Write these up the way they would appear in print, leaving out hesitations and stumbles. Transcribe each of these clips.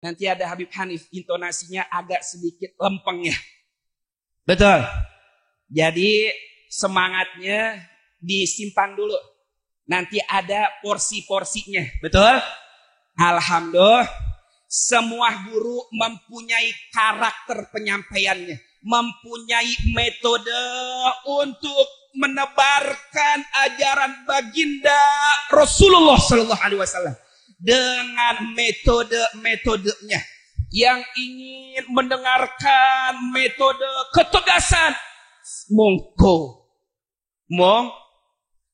Nanti ada Habib Hanif, intonasinya agak sedikit lempeng ya. Betul. Jadi semangatnya disimpan dulu. Nanti ada porsi-porsinya. Betul? Alhamdulillah. Semua guru mempunyai karakter penyampaiannya. Mempunyai metode untuk menebarkan ajaran baginda Rasulullah SAW. Dengan metode-metodenya. Yang ingin mendengarkan metode ketegasan,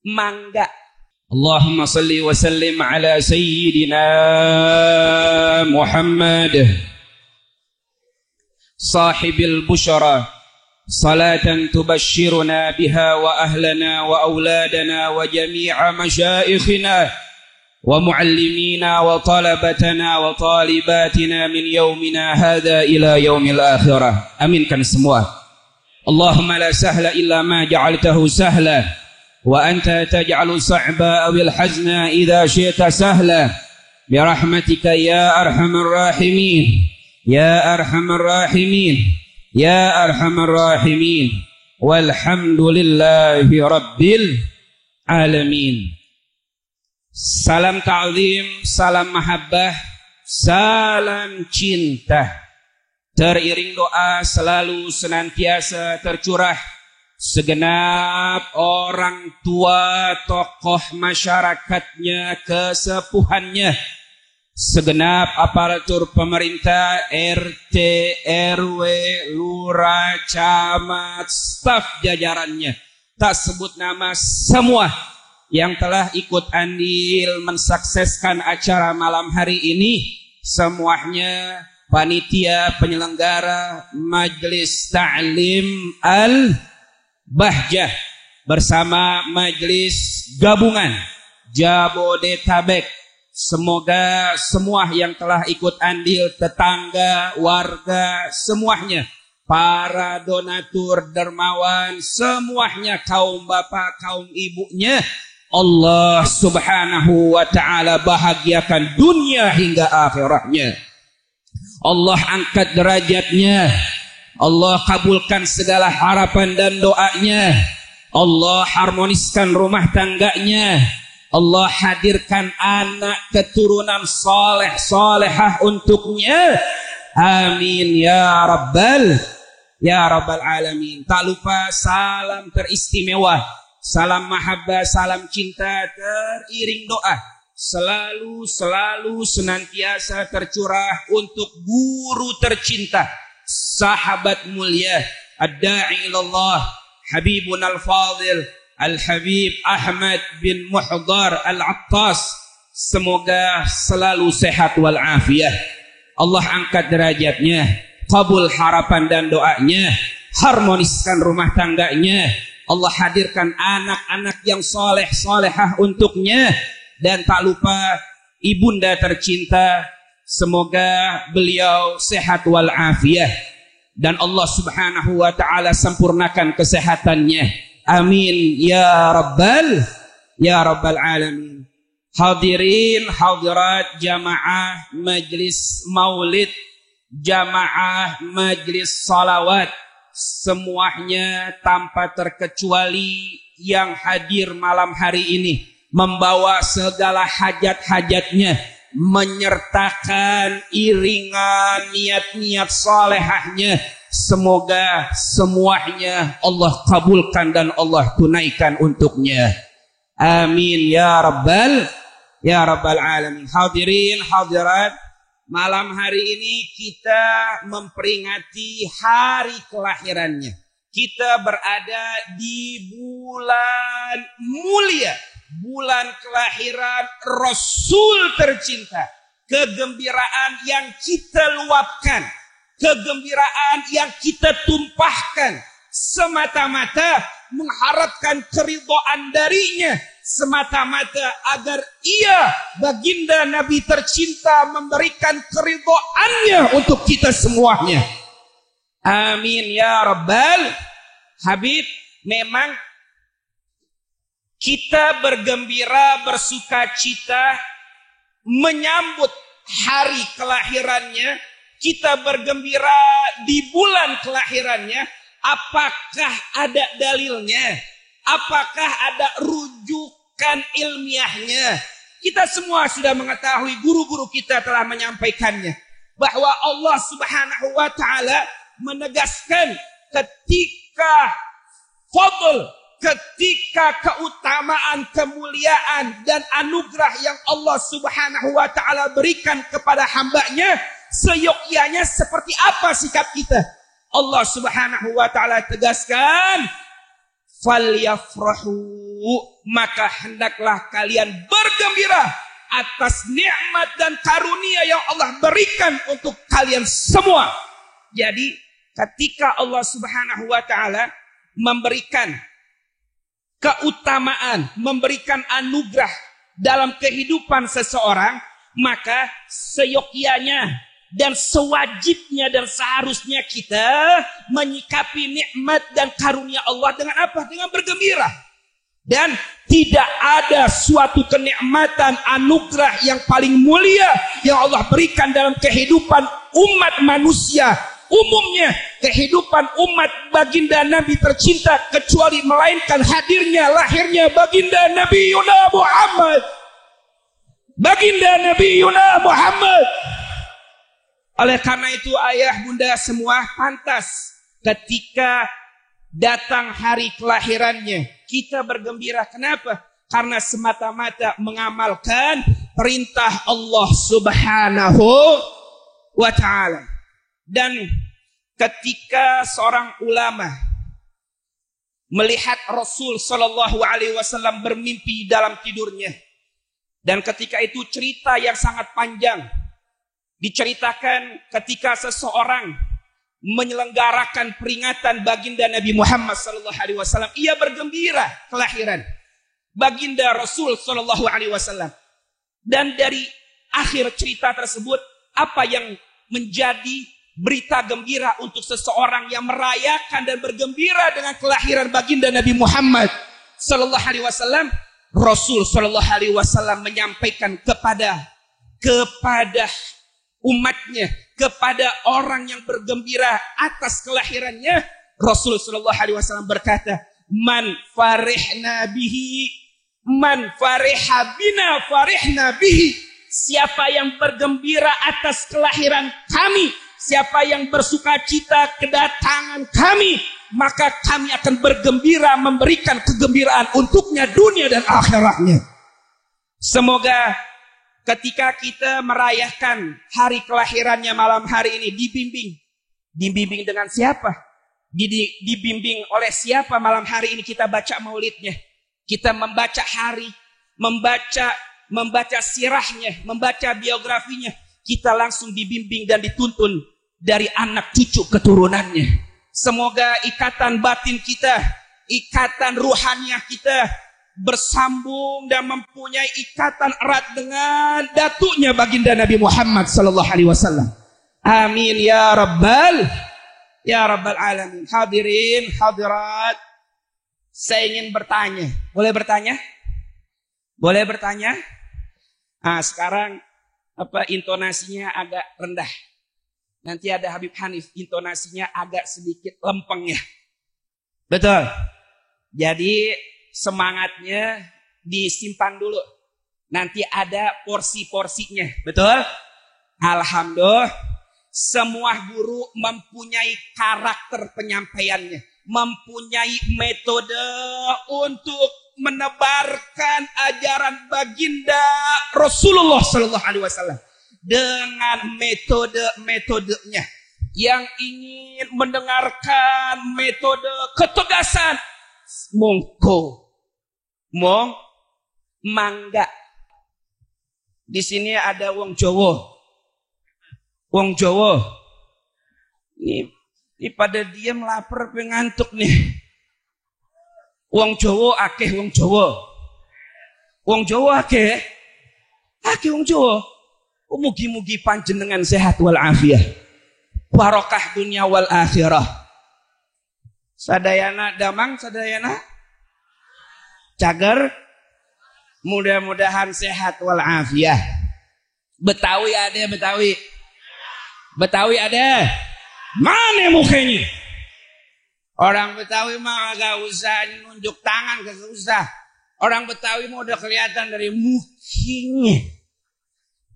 mangga. Allahumma salli wa sallim ala sayyidina Muhammad sahibil bushara salatan tubashshiruna biha wa ahlana wa auladana wa jami'a masyaikhina ومعلمينا وطلبتنا وطالباتنا من يومنا هذا إلى يوم الآخرة. Aminkan semua. Allahumma la sahla illa ma ja'altahu sahla wa anta taj'alu sa'ba awil hazna idha syi'ta sahla birahmatika ya arhamar rahimin ya arhamar rahimin ya arhamar rahimin walhamdulillahi rabbil alamin. Salam ta'zim, salam mahabbah, salam cinta. Teriring doa selalu senantiasa tercurah segenap orang tua, tokoh masyarakatnya, kesepuhannya, segenap aparatur pemerintah, RT, RW, lurah, camat, staf jajarannya. Tak sebut nama semua yang telah ikut andil mensukseskan acara malam hari ini, semuanya panitia penyelenggara Majelis Ta'lim Al-Bahjah bersama Majelis Gabungan Jabodetabek. Semoga semua yang telah ikut andil, tetangga, warga, semuanya, para donatur, dermawan, semuanya, kaum bapak, kaum ibunya, Allah subhanahu wa ta'ala bahagiakan dunia hingga akhirahnya. Allah angkat derajatnya. Allah kabulkan segala harapan dan doanya. Allah harmoniskan rumah tangganya. Allah hadirkan anak keturunan saleh salehah untuknya. Amin ya rabbal alamin. Tak lupa salam teristimewa, salam mahabbah, salam cinta teriring doa selalu senantiasa tercurah untuk guru tercinta, sahabat mulia, ad-da'i ilallah, Habibun al-Fadil, Al-Habib Ahmad bin Muhdar Al-Attas. Semoga selalu sehat wal-afiyah. Allah angkat derajatnya, kabul harapan dan doanya, harmoniskan rumah tangganya. Allah hadirkan anak-anak yang soleh solehah untuknya. Dan tak lupa ibunda tercinta, semoga beliau sehat wal-afiyah. Dan Allah subhanahu wa ta'ala sempurnakan kesehatannya. Amin ya rabbal alamin. Hadirin hadirat jamaah majlis maulid, jamaah majlis salawat, semuanya tanpa terkecuali yang hadir malam hari ini membawa segala hajat-hajatnya, menyertakan iringan niat-niat salehahnya. Semoga semuanya Allah kabulkan dan Allah tunaikan untuknya. Amin ya rabbal alamin. Hadirin hadirat, malam hari ini kita memperingati hari kelahirannya. Kita berada di bulan mulia, bulan kelahiran Rasul tercinta. Kegembiraan yang kita luapkan, kegembiraan yang kita tumpahkan, semata-mata mengharapkan keridhaan darinya, semata-mata agar ia, baginda Nabi tercinta, memberikan keridhaannya untuk kita semuanya. Amin ya rabbal habib. Memang kita bergembira, bersuka cita menyambut hari kelahirannya, kita bergembira di bulan kelahirannya, apakah ada dalilnya? Apakah ada rujukan ilmiahnya? Kita semua sudah mengetahui, guru-guru kita telah menyampaikannya, bahwa Allah Subhanahu wa ta'ala menegaskan ketika fadl, ketika keutamaan, kemuliaan dan anugerah yang Allah Subhanahu wa ta'ala berikan kepada hambanya, seyogyanya seperti apa sikap kita. Allah Subhanahu wa ta'ala tegaskan, falyafrahu, maka hendaklah kalian bergembira atas nikmat dan karunia yang Allah berikan untuk kalian semua. Jadi ketika Allah Subhanahu wa ta'ala memberikan keutamaan, memberikan anugerah dalam kehidupan seseorang, maka seyogyanya dan sewajibnya dan seharusnya kita menyikapi nikmat dan karunia Allah dengan apa? Dengan bergembira. Dan tidak ada suatu kenikmatan, anugerah yang paling mulia yang Allah berikan dalam kehidupan umat manusia umumnya, kehidupan umat baginda Nabi tercinta, kecuali melainkan hadirnya, lahirnya baginda Nabi Yuna Muhammad. Baginda Nabi Yuna Muhammad. Oleh karena itu ayah bunda semua pantas ketika datang hari kelahirannya kita bergembira. Kenapa? Karena semata-mata mengamalkan perintah Allah Subhanahu wa ta'ala. Dan ketika seorang ulama melihat Rasul Sallallahu Alaihi Wasallam bermimpi dalam tidurnya, dan ketika itu cerita yang sangat panjang diceritakan ketika seseorang menyelenggarakan peringatan baginda Nabi Muhammad Sallallahu Alaihi Wasallam, ia bergembira kelahiran baginda Rasul Sallallahu Alaihi Wasallam. Dan dari akhir cerita tersebut, apa yang menjadi berita gembira untuk seseorang yang merayakan dan bergembira dengan kelahiran baginda Nabi Muhammad Sallallahu Alaihi Wasallam? Rasul Sallallahu Alaihi Wasallam menyampaikan kepada umatnya, kepada orang yang bergembira atas kelahirannya, Rasul Sallallahu Alaihi Wasallam berkata, man farihna bihi, man fariha bina farihna bihi. Siapa yang bergembira atas kelahiran kami, siapa yang bersuka cita kedatangan kami, maka kami akan bergembira memberikan kegembiraan untuknya dunia dan akhiratnya. Semoga ketika kita merayakan hari kelahirannya malam hari ini dibimbing dengan siapa? Dibimbing oleh siapa malam hari ini kita baca maulidnya? Kita membaca hari, membaca sirahnya, membaca biografinya. Kita langsung dibimbing dan dituntun dari anak cucu keturunannya. Semoga ikatan batin kita, ikatan ruhaniah kita bersambung dan mempunyai ikatan erat dengan datuknya baginda Nabi Muhammad sallallahu alaihi wasallam. Amin ya rabbal alamin. Hadirin hadirat, saya ingin bertanya. Boleh bertanya? Boleh bertanya? Sekarang intonasinya agak rendah. Nanti ada Habib Hanif, intonasinya agak sedikit lempeng ya. Betul. Jadi semangatnya disimpan dulu. Nanti ada porsi-porsinya. Betul? Alhamdulillah. Semua guru mempunyai karakter penyampaiannya. Mempunyai metode untuk menebarkan ajaran baginda Rasulullah Sallallahu Alaihi Wasallam. Dengan metode-metodenya. Yang ingin mendengarkan metode ketegasan, mangga. Di sini ada wong Jawa. Wong Jawa. Ini pada diam lapar pengantuk nih. Wong Jawa akeh wong Jawa. Wong Jawa akeh. Akeh wong Jawa. Mugi-mugi panjenengan sehat wal afiah. Barokah dunia wal akhirah. Sadayana damang, sadayana cager. Mudah-mudahan sehat wal afiah. Betawi ada, Betawi. Betawi ada. Mana mukanya? Orang Betawi mah agak usah nunjuk tangan, kagak usah. Orang Betawi mah udah kelihatan dari mukanya.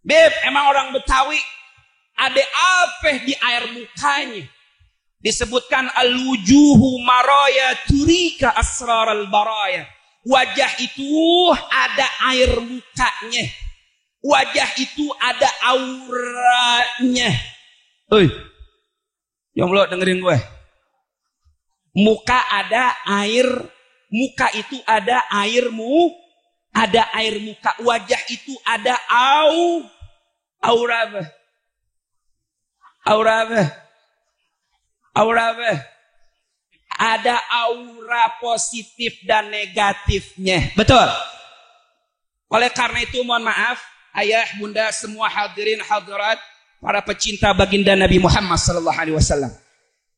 Beb, emang orang Betawi ada apa di air mukanya? Disebutkan al-wujuhu maraya turika asrar al-baraya. Wajah itu ada air mukanya. Wajah itu ada auranya. Oi, jomblo dengerin gue. Muka ada air, muka itu ada airmu, ada air muka. Wajah itu ada aura apa? Aura apa? Aura apa? Ada aura positif dan negatifnya. Betul. Oleh karena itu mohon maaf, ayah, bunda, semua hadirin hadirat, para pecinta baginda Nabi Muhammad sallallahu alaihi wasallam.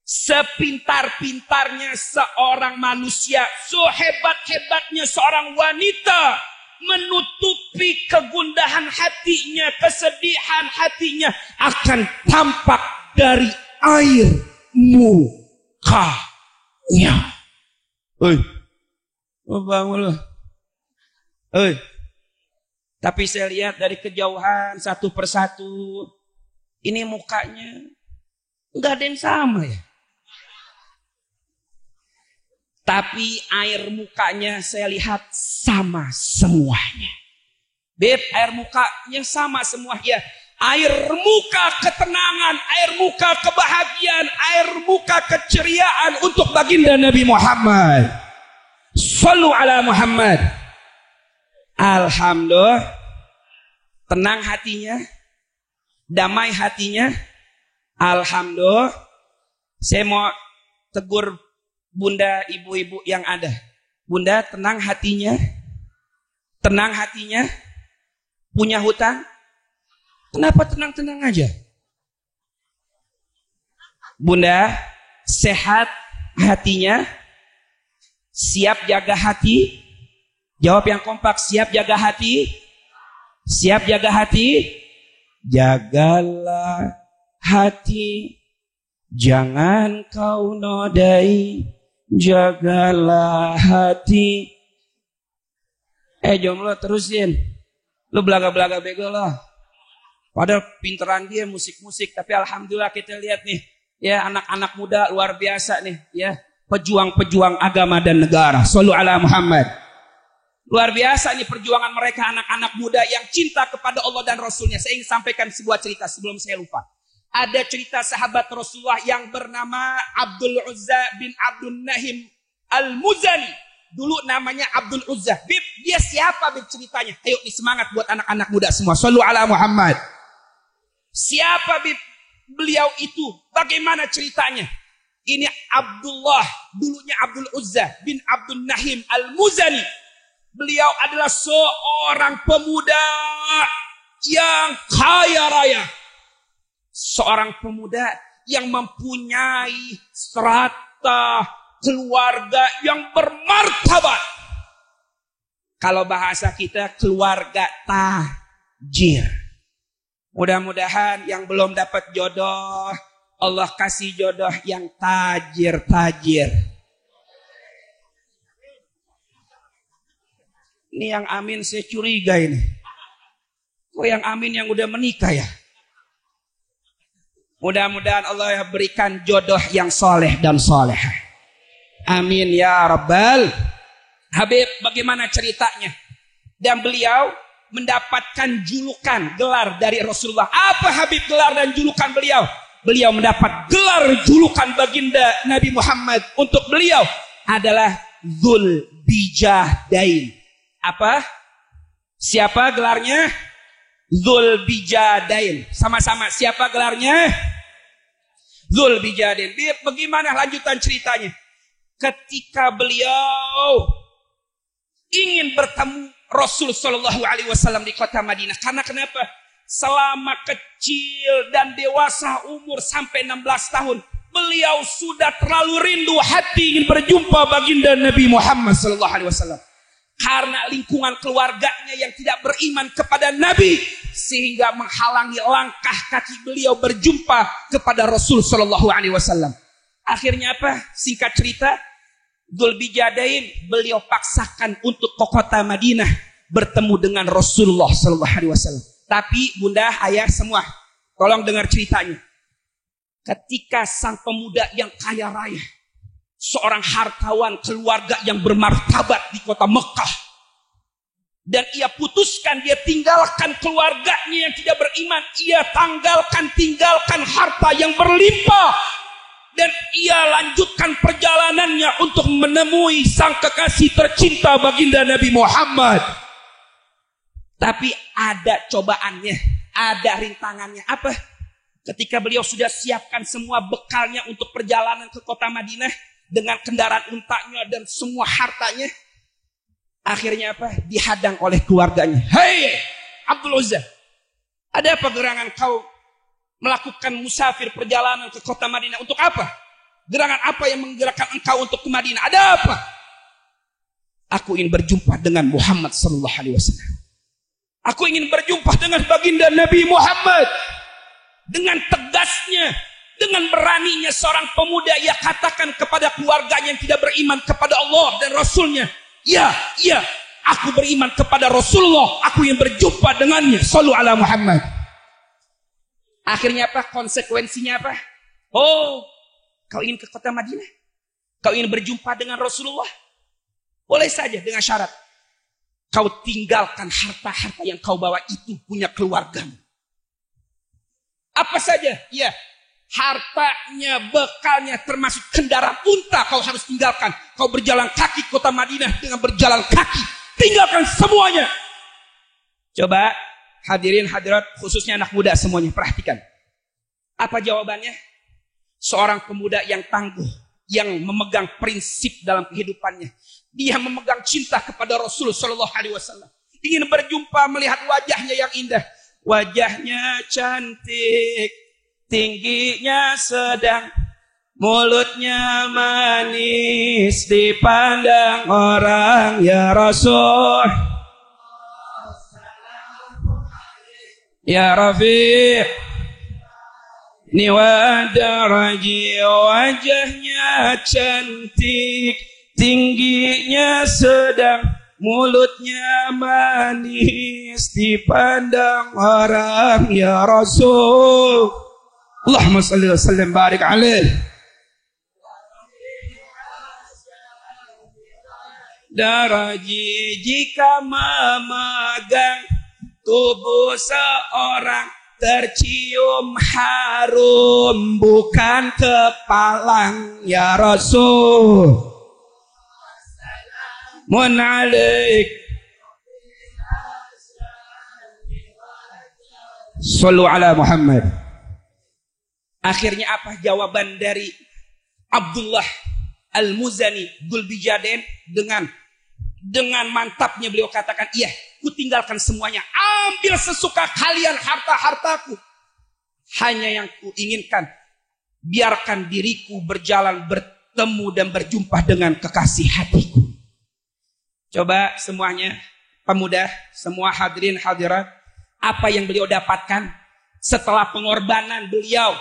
Sepintar-pintarnya seorang manusia, sehebat-hebatnya seorang wanita menutupi kegundahan hatinya, kesedihan hatinya akan tampak dari air mukanya. Oi, bangun loh. Oi. Tapi saya lihat dari kejauhan satu persatu, ini mukanya nggak ada yang sama ya. Tapi air mukanya saya lihat sama semuanya. Beb, air mukanya sama semua ya. Air muka ketenangan, air muka kebahagiaan, air muka keceriaan untuk baginda Nabi Muhammad. Shallu ala Muhammad. Alhamdulillah, tenang hatinya, damai hatinya. Alhamdulillah. Saya mau tegur bunda, ibu-ibu yang ada. Bunda, tenang hatinya. Tenang hatinya. Punya hutang. Kenapa tenang-tenang aja? Bunda, sehat hatinya. Siap jaga hati. Jawab yang kompak, siap jaga hati. Siap jaga hati. Jagalah hati, jangan kau nodai. Jagalah hati. Jomblo terusin. Lu belaga-belaga bego loh. Padahal pinteran dia musik-musik. Tapi alhamdulillah kita lihat nih. Ya, anak-anak muda luar biasa nih. Ya, pejuang-pejuang agama dan negara. Shallu ala Muhammad. Luar biasa nih perjuangan mereka, anak-anak muda yang cinta kepada Allah dan Rasulnya. Saya ingin sampaikan sebuah cerita sebelum saya lupa. Ada cerita sahabat Rasulullah yang bernama Abdul Uzza bin Abdul Nahim Al-Muzani. Dulu namanya Abdul Uzza. Bib, dia siapa bib ceritanya? Ayo semangat buat anak-anak muda semua. Shallu ala Muhammad. Siapa bib beliau itu? Bagaimana ceritanya? Ini Abdullah, dulunya Abdul Uzza bin Abdul Nahim Al-Muzani. Beliau adalah seorang pemuda yang kaya raya. Seorang pemuda yang mempunyai strata keluarga yang bermartabat. Kalau bahasa kita, keluarga tajir. Mudah-mudahan yang belum dapat jodoh, Allah kasih jodoh yang tajir-tajir. Ini yang amin saya curiga ini. Kok yang amin yang udah menikah ya? Mudah-mudahan Allah berikan jodoh yang soleh dan soleh. Amin ya Rabbal. Habib, bagaimana ceritanya? Dan beliau mendapatkan julukan, gelar dari Rasulullah. Apa Habib gelar dan julukan beliau? Beliau mendapat gelar julukan baginda Nabi Muhammad. Untuk beliau adalah Dzul Bijadain. Apa? Siapa gelarnya? Dzul Bijadain. Sama-sama, siapa gelarnya? Dzul Bijadain. Bagaimana lanjutan ceritanya? Ketika beliau ingin bertemu Rasul Shallallahu Alaihi Wasallam di kota Madinah. Karena kenapa? Selama kecil dan dewasa umur sampai 16 tahun, beliau sudah terlalu rindu hati ingin berjumpa baginda Nabi Muhammad Shallallahu Alaihi Wasallam. karena lingkungan keluarganya yang tidak beriman kepada Nabi, sehingga menghalangi langkah kaki beliau berjumpa kepada Rasul Shallallahu Alaihi Wasallam. Akhirnya apa? Singkat cerita, Dzulbijadain beliau paksakan untuk ke kota Madinah bertemu dengan Rasulullah Shallallahu Alaihi Wasallam. Tapi bunda, ayah semua, tolong dengar ceritanya. Ketika sang pemuda yang kaya raya, seorang hartawan keluarga yang bermartabat di kota Mekah, dan ia putuskan dia tinggalkan keluarganya yang tidak beriman, ia tinggalkan harta yang berlimpah, dan ia lanjutkan perjalanannya untuk menemui sang kekasih tercinta baginda Nabi Muhammad. Tapi ada cobaannya, ada rintangannya. Apa? Ketika beliau sudah siapkan semua bekalnya untuk perjalanan ke kota Madinah dengan kendaraan untanya dan semua hartanya, akhirnya apa? Dihadang oleh keluarganya. Hei Abdul Uzza, ada apa gerangan kau melakukan musafir perjalanan ke kota Madinah? Untuk apa? Gerangan apa yang menggerakkan engkau untuk ke Madinah? Ada apa? Aku ingin berjumpa dengan Muhammad sallallahu alaihi wasallam. Aku ingin berjumpa dengan baginda Nabi Muhammad. Dengan tegasnya, dengan beraninya seorang pemuda, ia katakan kepada keluarganya yang tidak beriman kepada Allah dan Rasulnya, ya, aku beriman kepada Rasulullah, aku ingin berjumpa dengannya. Shallu ala Muhammad. Akhirnya apa? Konsekuensinya apa? Oh, kau ingin ke kota Madinah? Kau ingin berjumpa dengan Rasulullah? Boleh saja dengan syarat kau tinggalkan harta-harta yang kau bawa itu punya keluargamu. Apa saja? Ya, hartanya, bekalnya, termasuk kendaraan unta kau harus tinggalkan. Kau berjalan kaki kota Madinah dengan berjalan kaki. Tinggalkan semuanya. Coba hadirin hadirat, khususnya anak muda semuanya, perhatikan. Apa jawabannya? Seorang pemuda yang tangguh, yang memegang prinsip dalam kehidupannya. Dia memegang cinta kepada Rasul Shallallahu Alaihi Wasallam. Ingin berjumpa, melihat wajahnya yang indah. Wajahnya cantik, tingginya sedang, mulutnya manis, dipandang orang ya Rasul. Ya Rafiq, ni wadaraji, wajahnya cantik, tingginya sedang, mulutnya manis, dipandang orang ya Rasul. Allahumma salli wa sallim barik alaih. Daraji, jika memegang tubuh seorang, tercium harum, bukan kepalang ya Rasul. Mun alaik. Sallu ala Muhammad. Akhirnya apa jawaban dari Abdullah Al-Muzani Dzulbijadain? Dengan mantapnya beliau katakan, iya, ku tinggalkan semuanya, ambil sesuka kalian harta-hartaku. Hanya yang ku inginkan, biarkan diriku berjalan, bertemu dan berjumpa dengan kekasih hatiku. Coba semuanya, pemuda, semua hadirin hadirat, apa yang beliau dapatkan setelah pengorbanan beliau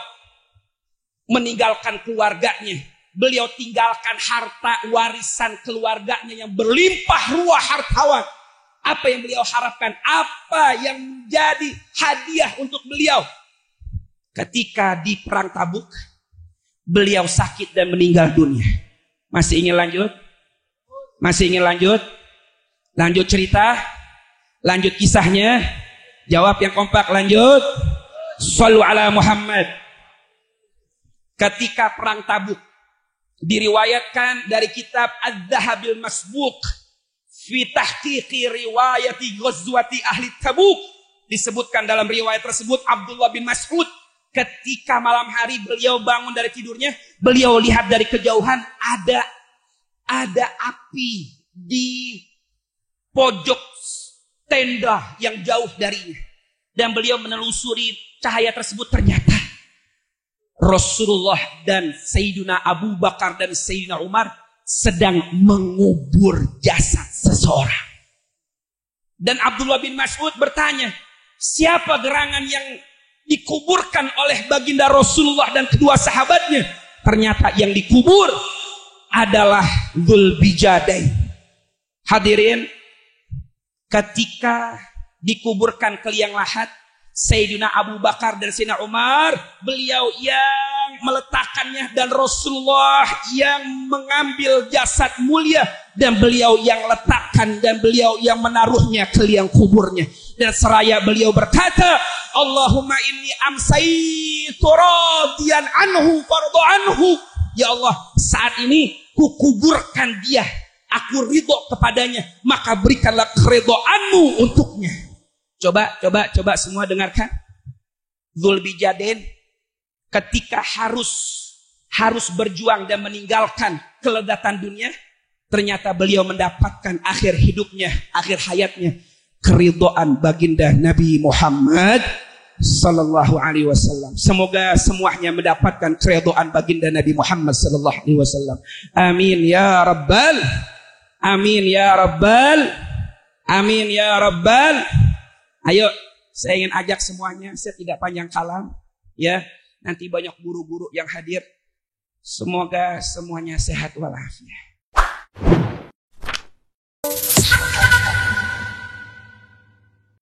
meninggalkan keluarganya. Beliau tinggalkan harta warisan keluarganya yang berlimpah ruah hartawan. Apa yang beliau harapkan? Apa yang menjadi hadiah untuk beliau? Ketika di perang Tabuk, beliau sakit dan meninggal dunia. Masih ingin lanjut? Masih ingin lanjut? Lanjut cerita? Lanjut kisahnya? Jawab yang kompak, lanjut. Shallu ala Muhammad. Ketika perang Tabuk, diriwayatkan dari kitab Az-Zahabil Masbuq fi tahqiqi riwayati ghazwati ahli Tabuk, disebutkan dalam riwayat tersebut Abdullah bin Mas'ud ketika malam hari beliau bangun dari tidurnya, beliau lihat dari kejauhan ada api di pojok tenda yang jauh darinya, dan beliau menelusuri cahaya tersebut. Ternyata Rasulullah dan Sayyidina Abu Bakar dan Sayyidina Umar sedang mengubur jasad seseorang. Dan Abdullah bin Mas'ud bertanya, siapa gerangan yang dikuburkan oleh baginda Rasulullah dan kedua sahabatnya? Ternyata yang dikubur adalah Dzulbijadain. Hadirin, ketika dikuburkan ke liang lahat Sayyidina Abu Bakar dan Sayyidina Umar, beliau yang meletakkannya dan Rasulullah yang mengambil jasad mulia, dan beliau yang letakkan dan beliau yang menaruhnya ke liang kuburnya. Dan seraya beliau berkata, Allahumma inni amsaitu radiyan anhu fardu anhu. Ya Allah, saat ini kukuburkan dia, aku ridho kepadanya, maka berikanlah keridhoanmu untuknya. Coba semua dengarkan. Dzulbijadain ketika harus berjuang dan meninggalkan kelezatan dunia, ternyata beliau mendapatkan akhir hidupnya, akhir hayatnya, keridhaan baginda Nabi Muhammad sallallahu alaihi wasallam. Semoga semuanya mendapatkan keridhaan baginda Nabi Muhammad sallallahu alaihi wasallam. Amin ya rabbal, amin ya rabbal, amin ya rabbal. Ayo, saya ingin ajak semuanya, saya tidak panjang kalam, ya. Nanti banyak guru-guru yang hadir. Semoga semuanya sehat walafiat.